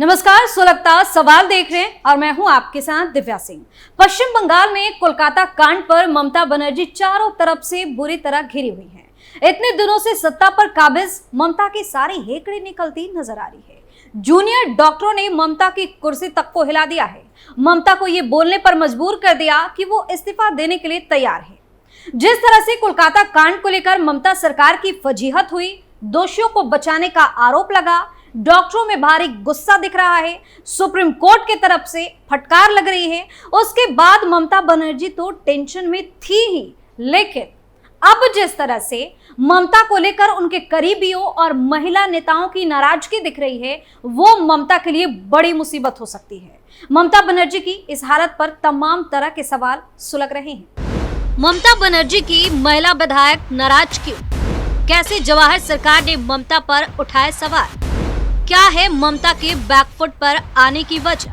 नमस्कार, सुलगता सवाल देख रहे हैं और मैं हूं आपके साथ दिव्या सिंह। पश्चिम बंगाल में कोलकाता कांड पर ममता बनर्जी चारों तरफ से बुरी तरह घिरी हुई हैं। इतने दिनों से सत्ता पर काबिज ममता की सारी हेकड़ी निकलती नजर आ रही है। जूनियर डॉक्टरों ने ममता की कुर्सी तक को हिला दिया है। ममता को ये बोलने पर मजबूर कर दिया कि वो इस्तीफा देने के लिए तैयार है। जिस तरह से कोलकाता कांड को लेकर ममता सरकार की फजीहत हुई, दोषियों को बचाने का आरोप लगा, डॉक्टरों में भारी गुस्सा दिख रहा है, सुप्रीम कोर्ट की तरफ से फटकार लग रही है, उसके बाद ममता बनर्जी तो टेंशन में थी ही, लेकिन अब जिस तरह से ममता को लेकर उनके करीबियों और महिला नेताओं की नाराजगी दिख रही है, वो ममता के लिए बड़ी मुसीबत हो सकती है। ममता बनर्जी की इस हालत पर तमाम तरह के सवाल सुलग रहे हैं। ममता बनर्जी की महिला विधायक नाराज क्यों? कैसे जवाहर सरकार ने ममता पर उठाए सवाल? क्या है ममता के बैकफुट पर आने की वजह?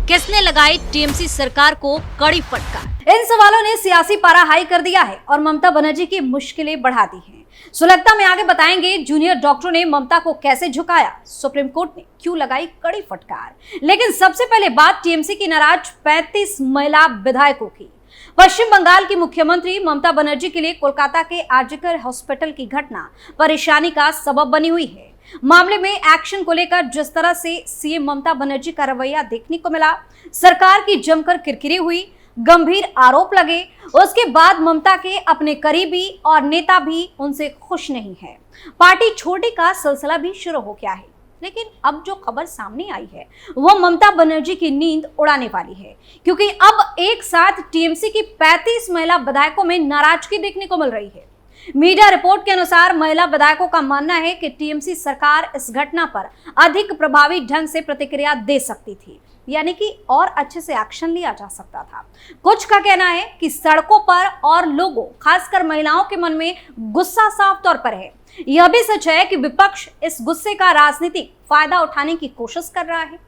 किसने लगाई टीएमसी सरकार को कड़ी फटकार? इन सवालों ने सियासी पारा हाई कर दिया है और ममता बनर्जी की मुश्किलें बढ़ा दी हैं। सुलगता में आगे बताएंगे जूनियर डॉक्टरों ने ममता को कैसे झुकाया, सुप्रीम कोर्ट ने क्यों लगाई कड़ी फटकार। लेकिन सबसे पहले बात टीएमसी की नाराज 35 महिला विधायकों की। पश्चिम बंगाल की मुख्यमंत्री ममता बनर्जी के लिए कोलकाता के आरजीकर हॉस्पिटल की घटना परेशानी का सबब बनी हुई है। मामले में एक्शन को लेकर जिस तरह से सीएम ममता बनर्जी का रवैया देखने को मिला, सरकार की जमकर किरकिरी हुई, गंभीर आरोप लगे, उसके बाद ममता के अपने करीबी और नेता भी उनसे खुश नहीं है। पार्टी छोड़ने का सिलसिला भी शुरू हो गया है। लेकिन अब जो खबर सामने आई है वो ममता बनर्जी की नींद उड़ाने वाली है, क्योंकि अब एक साथ टीएमसी की 35 महिला विधायकों में नाराजगी देखने को मिल रही है। मीडिया रिपोर्ट के अनुसार महिला विधायकों का मानना है कि टीएमसी सरकार इस घटना पर अधिक प्रभावी ढंग से प्रतिक्रिया दे सकती थी, यानी कि और अच्छे से एक्शन लिया जा सकता था। कुछ का कहना है कि सड़कों पर और लोगों, खासकर महिलाओं के मन में गुस्सा साफ तौर पर है। यह भी सच है कि विपक्ष इस गुस्से का राजनीतिक फायदा उठाने की कोशिश कर रहा है।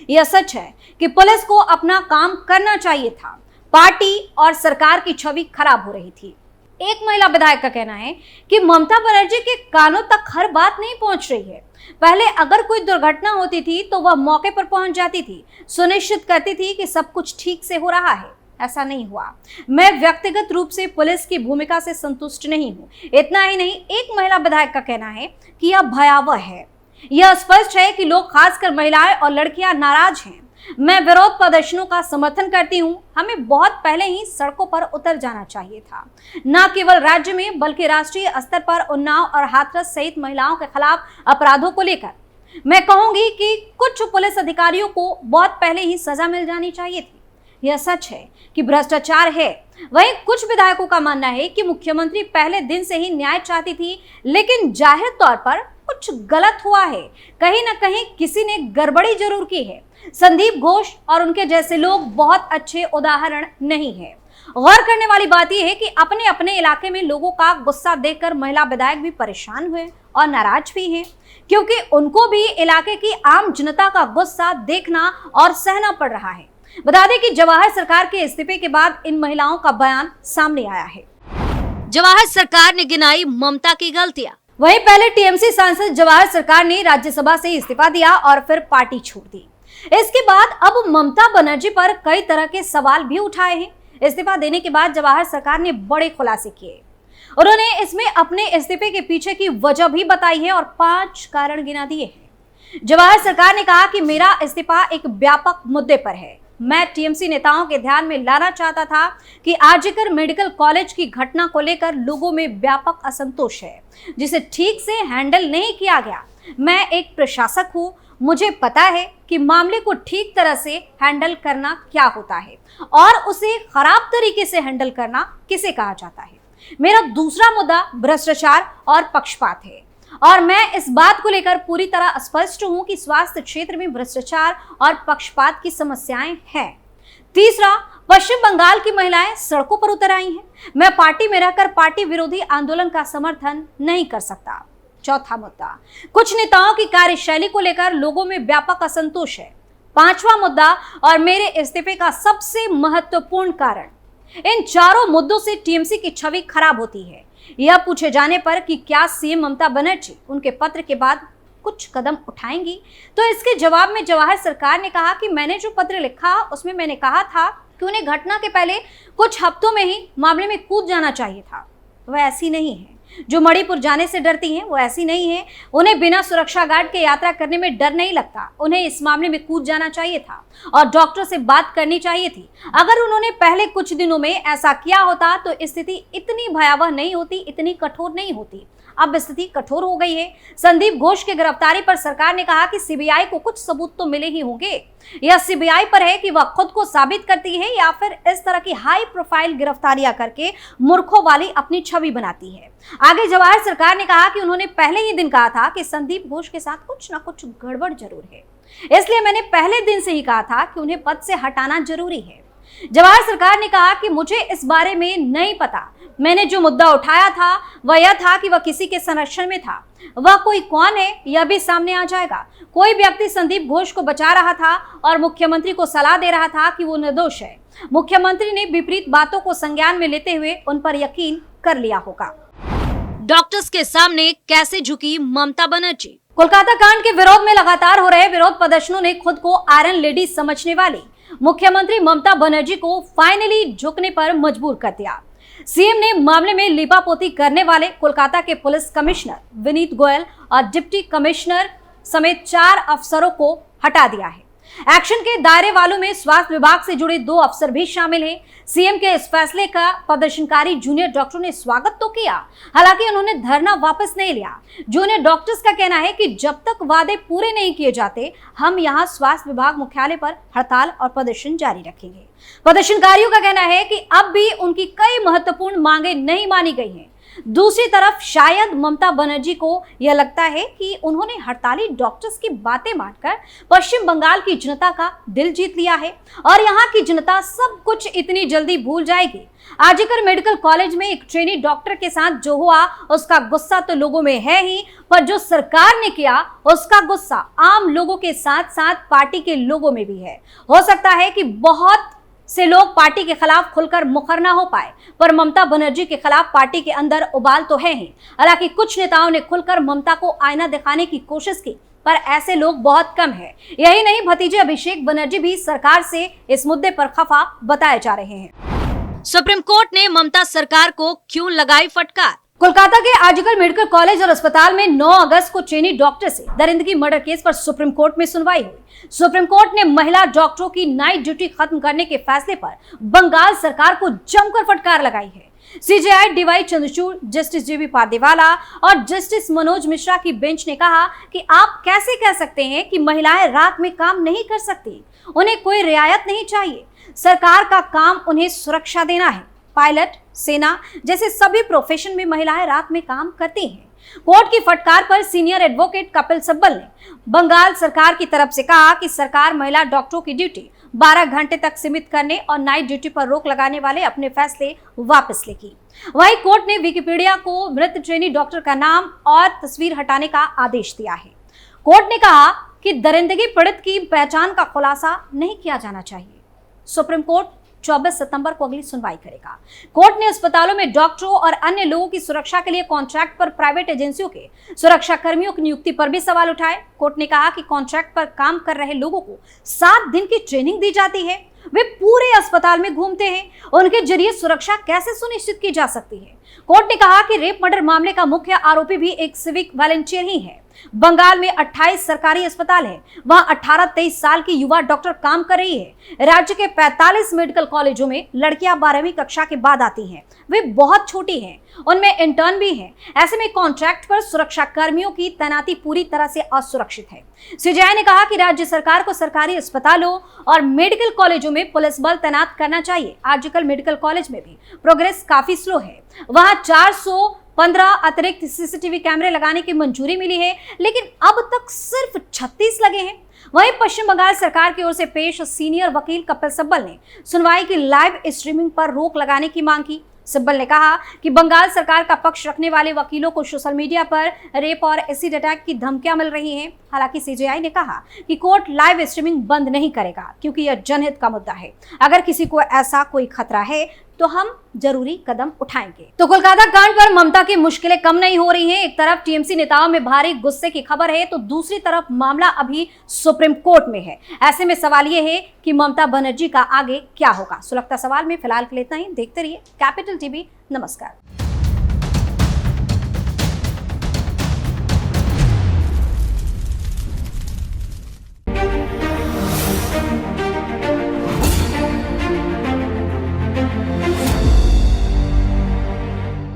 यह सच है कि पुलिस को अपना काम करना चाहिए था। पार्टी और सरकार की छवि खराब हो रही थी। एक महिला विधायक का कहना है कि ममता बनर्जी के कानों तक हर बात नहीं पहुंच रही है। पहले अगर कोई दुर्घटना होती थी तो वह मौके पर पहुंच जाती थी, सुनिश्चित करती थी कि सब कुछ ठीक से हो रहा है। ऐसा नहीं हुआ। मैं व्यक्तिगत रूप से पुलिस की भूमिका से संतुष्ट नहीं हूं। इतना ही नहीं, एक महिला विधायक का कहना है कि यह भयावह है। यह स्पष्ट है कि लोग, खासकर महिलाएं और लड़कियां, नाराज हैं। मैं विरोध प्रदर्शनों का समर्थन करती हूं। हमें बहुत पहले ही सड़कों पर उतर जाना चाहिए था, न केवल राज्य में बल्कि राष्ट्रीय स्तर पर उन्नाव और हाथरस सहित महिलाओं के खिलाफ अपराधों को लेकर। मैं कहूंगी कि कुछ पुलिस अधिकारियों को बहुत पहले ही सजा मिल जानी चाहिए थी। यह सच है कि भ्रष्टाचार है। वहीं कुछ विधायकों का मानना है कि मुख्यमंत्री पहले दिन से ही न्याय चाहती थी, लेकिन जाहिर तौर पर कुछ गलत हुआ है। कहीं न कहीं किसी ने गड़बड़ी जरूर की है। संदीप घोष और उनके जैसे लोग बहुत अच्छे उदाहरण नहीं है। गौर करने वाली बात यह है कि अपने अपने इलाके में लोगों का गुस्सा देखकर महिला विधायक भी परेशान हुए और नाराज भी हैं, क्योंकि उनको भी इलाके की आम जनता का गुस्सा देखना और सहना पड़ रहा है। बता दें कि जवाहर सरकार के इस्तीफे के बाद इन महिलाओं का बयान सामने आया है। जवाहर सरकार ने गिनाई ममता की गलतियां। वहीं पहले टीएमसी सांसद जवाहर सरकार ने राज्यसभा से इस्तीफा दिया और फिर पार्टी छोड़ दी। इसके बाद अब ममता बनर्जी पर कई तरह के सवाल भी उठाए हैं। इस्तीफा देने के बाद जवाहर सरकार ने बड़े खुलासे किए। उन्होंने इसमें अपने इस्तीफे के पीछे की वजह भी बताई है और 5 कारण गिना दिए हैं। जवाहर सरकार ने कहा कि मेरा इस्तीफा एक व्यापक मुद्दे पर है। मैं टीएमसी नेताओं के ध्यान में लाना चाहता था कि आरजीकर मेडिकल कॉलेज की घटना को लेकर लोगों में व्यापक असंतोष है, जिसे ठीक से हैंडल नहीं किया गया। मैं एक प्रशासक हूं, मुझे पता है कि मामले को ठीक तरह से हैंडल करना क्या होता है और उसे खराब तरीके से हैंडल करना किसे कहा जाता है। मेरा दूसरा मुद्दा भ्रष्टाचार और पक्षपात है और मैं इस बात को लेकर पूरी तरह स्पष्ट हूं कि स्वास्थ्य क्षेत्र में भ्रष्टाचार और पक्षपात की समस्याएं हैं। तीसरा, पश्चिम बंगाल की महिलाएं सड़कों पर उतर आई हैं। मैं पार्टी में रहकर पार्टी विरोधी आंदोलन का समर्थन नहीं कर सकता। चौथा मुद्दा, कुछ नेताओं की कार्यशैली को लेकर लोगों में व्यापक असंतोष है। पांचवा मुद्दा और मेरे इस्तीफे का सबसे महत्वपूर्ण कारण, इन चारों मुद्दों से टीएमसी की छवि खराब होती है। यह पूछे जाने पर कि क्या सीएम ममता बनर्जी उनके पत्र के बाद कुछ कदम उठाएंगी? तो इसके जवाब में जवाहर सरकार ने कहा कि मैंने जो पत्र लिखा उसमें मैंने कहा था कि उन्हें घटना के पहले कुछ हफ्तों में ही मामले में कूद जाना चाहिए था। वह ऐसी नहीं है। जो मणिपुर जाने से डरती हैं वो ऐसी नहीं है। उन्हें बिना सुरक्षा गार्ड के यात्रा करने में डर नहीं लगता। उन्हें इस मामले में कूद जाना चाहिए था और डॉक्टर से बात करनी चाहिए थी। अगर उन्होंने पहले कुछ दिनों में ऐसा किया होता तो स्थिति इतनी भयावह नहीं होती, इतनी कठोर नहीं होती। अब स्थिति कठोर हो गई है। संदीप घोष की गिरफ्तारी पर सरकार ने कहा कि सीबीआई को कुछ सबूत तो मिले ही होंगे। यह सीबीआई पर है कि वह खुद को साबित करती है या फिर इस तरह की हाई प्रोफाइल गिरफ्तारियां करके मूर्खों वाली अपनी छवि बनाती है। आगे जवाहर सरकार ने कहा कि उन्होंने पहले ही दिन कहा था कि संदीप घोष के साथ कुछ ना कुछ गड़बड़ जरूर है, इसलिए मैंने पहले दिन से ही कहा था कि उन्हें पद से हटाना जरूरी है। जवाहर सरकार ने कहा कि मुझे इस बारे में नहीं पता। मैंने जो मुद्दा उठाया था वह यह था कि वह किसी के संरक्षण में था। वह कोई कौन है यह भी सामने आ जाएगा। कोई व्यक्ति संदीप घोष को बचा रहा था और मुख्यमंत्री को सलाह दे रहा था कि वो निर्दोष है। मुख्यमंत्री ने विपरीत बातों को संज्ञान में लेते हुए उन पर यकीन कर लिया होगा। डॉक्टर्स के सामने कैसे झुकी ममता बनर्जी? कोलकाता कांड के विरोध में लगातार हो रहे विरोध प्रदर्शनों ने खुद को आयरन लेडी समझने वाली मुख्यमंत्री ममता बनर्जी को फाइनली झुकने पर मजबूर कर दिया। सीएम ने मामले में लीपापोती करने वाले कोलकाता के पुलिस कमिश्नर विनीत गोयल और डिप्टी कमिश्नर समेत 4 अफसरों को हटा दिया है। एक्शन के दायरे वालों में स्वास्थ्य विभाग से जुड़े 2 अफसर भी शामिल हैं। सीएम के इस फैसले का प्रदर्शनकारी जूनियर डॉक्टरों ने स्वागत तो किया, हालांकि उन्होंने धरना वापस नहीं लिया। जूनियर डॉक्टर्स का कहना है कि जब तक वादे पूरे नहीं किए जाते हम यहां स्वास्थ्य विभाग मुख्यालय पर हड़ताल और प्रदर्शन जारी रखेंगे। प्रदर्शनकारियों का कहना है कि अब भी उनकी कई महत्वपूर्ण मांगे नहीं मानी गई हैं। दूसरी तरफ शायद ममता बनर्जी को यह लगता है कि उन्होंने हड़ताली डॉक्टर्स की बातें मानकर पश्चिम बंगाल की जनता का दिल जीत लिया है और यहाँ की जनता सब कुछ इतनी जल्दी भूल जाएगी। आरजीकर मेडिकल कॉलेज में एक ट्रेनी डॉक्टर के साथ जो हुआ उसका गुस्सा तो लोगों में है ही, पर जो सरकार ने किया उसका गुस्सा आम लोगों के साथ साथ पार्टी के लोगों में भी है। हो सकता है कि बहुत से लोग पार्टी के खिलाफ खुलकर मुखर ना हो पाए, पर ममता बनर्जी के खिलाफ पार्टी के अंदर उबाल तो है ही। हालांकि कुछ नेताओं ने खुलकर ममता को आईना दिखाने की कोशिश की, पर ऐसे लोग बहुत कम हैं। यही नहीं, भतीजे अभिषेक बनर्जी भी सरकार से इस मुद्दे पर खफा बताए जा रहे हैं। सुप्रीम कोर्ट ने ममता सरकार को क्यों लगाई फटकार? कोलकाता के आरजीकर मेडिकल कॉलेज और अस्पताल में 9 अगस्त को ट्रेनी डॉक्टर से दरिंदगी मर्डर केस पर सुप्रीम कोर्ट में सुनवाई हुई। सुप्रीम कोर्ट ने महिला डॉक्टरों की नाइट ड्यूटी खत्म करने के फैसले पर बंगाल सरकार को जमकर फटकार लगाई है। सीजेआई डीवाई चंद्रचूड़, जस्टिस जेबी पारदेवाला और जस्टिस मनोज मिश्रा की बेंच ने कहा कि आप कैसे कह सकते हैं कि महिलाएं रात में काम नहीं कर सकती, उन्हें कोई रियायत नहीं चाहिए। सरकार का काम उन्हें सुरक्षा देना है। पायलट, सेना जैसे सभी प्रोफेशन में महिलाएं रात में काम करती हैं। कोर्ट की फटकार पर सीनियर एडवोकेट कपिल सिब्बल ने बंगाल सरकार की तरफ से कहा कि सरकार महिला डॉक्टरों की ड्यूटी 12 घंटे तक सीमित करने और नाइट ड्यूटी पर रोक लगाने वाले अपने फैसले वापस लेगी। वहीं कोर्ट ने विकिपीडिया को मृत ट्रेनी डॉक्टर का नाम और तस्वीर हटाने का आदेश दिया है। कोर्ट ने कहा कि दरिंदगी पीड़ित की पहचान का खुलासा नहीं किया जाना चाहिए। सुप्रीम कोर्ट 24 सितंबर को अगली सुनवाई करेगा। कोर्ट ने अस्पतालों में डॉक्टरों और अन्य लोगों की सुरक्षा के लिए कॉन्ट्रैक्ट पर प्राइवेट एजेंसियों के सुरक्षा कर्मियों की नियुक्ति पर भी सवाल उठाए। कोर्ट ने कहा कि कॉन्ट्रैक्ट पर काम कर रहे लोगों को 7 दिन की ट्रेनिंग दी जाती है, वे पूरे अस्पताल में घूमते हैं, उनके जरिए सुरक्षा कैसे सुनिश्चित की जा सकती है। कोर्ट ने कहा कि रेप मर्डर मामले का मुख्य आरोपी भी एक सिविक वॉलंटियर ही है। बंगाल में 28 सरकारी अस्पताल है, वहां 18-23 साल की युवा डॉक्टर काम कर रही है। राज्य के 45 मेडिकल कॉलेजों में लड़कियां 12वीं कक्षा के बाद आती हैं, वे बहुत छोटी हैं, उनमें इंटर्न भी हैं। ऐसे में कॉन्ट्रैक्ट पर सुरक्षा कर्मियों की तैनाती पूरी तरह से असुरक्षित है। सीजेआई ने कहा कि राज्य सरकार को सरकारी अस्पतालों और मेडिकल कॉलेजों में पुलिस बल तैनात करना चाहिए। आरजीकर मेडिकल कॉलेज में भी प्रोग्रेस काफी स्लो है, वहां 415 अतिरिक्त सीसीटीवी कैमरे लगाने की मंजूरी मिली है, लेकिन अब तक सिर्फ 36 लगे हैं। वहीं पश्चिम बंगाल सरकार की ओर से पेश सीनियर वकील कपिल सिब्बल ने सुनवाई की लाइव स्ट्रीमिंग पर रोक लगाने की मांग की। सिब्बल ने कहा कि बंगाल सरकार का पक्ष रखने वाले वकीलों को सोशल मीडिया पर रेप और एसिड अटैक की धमकियां मिल रही हैं। हालांकि सीजेआई ने कहा कि कोर्ट लाइव स्ट्रीमिंग बंद नहीं करेगा क्योंकि यह जनहित का मुद्दा है। अगर किसी को ऐसा कोई खतरा है तो हम जरूरी कदम उठाएंगे। तो कोलकाता कांड पर ममता की मुश्किलें कम नहीं हो रही हैं। एक तरफ टीएमसी नेताओं में भारी गुस्से की खबर है, तो दूसरी तरफ मामला अभी सुप्रीम कोर्ट में है। ऐसे में सवाल यह है कि ममता बनर्जी का आगे क्या होगा। सुलगता सवाल में फिलहाल के लिए इतना ही। देखते रहिए कैपिटल टीवी। नमस्कार।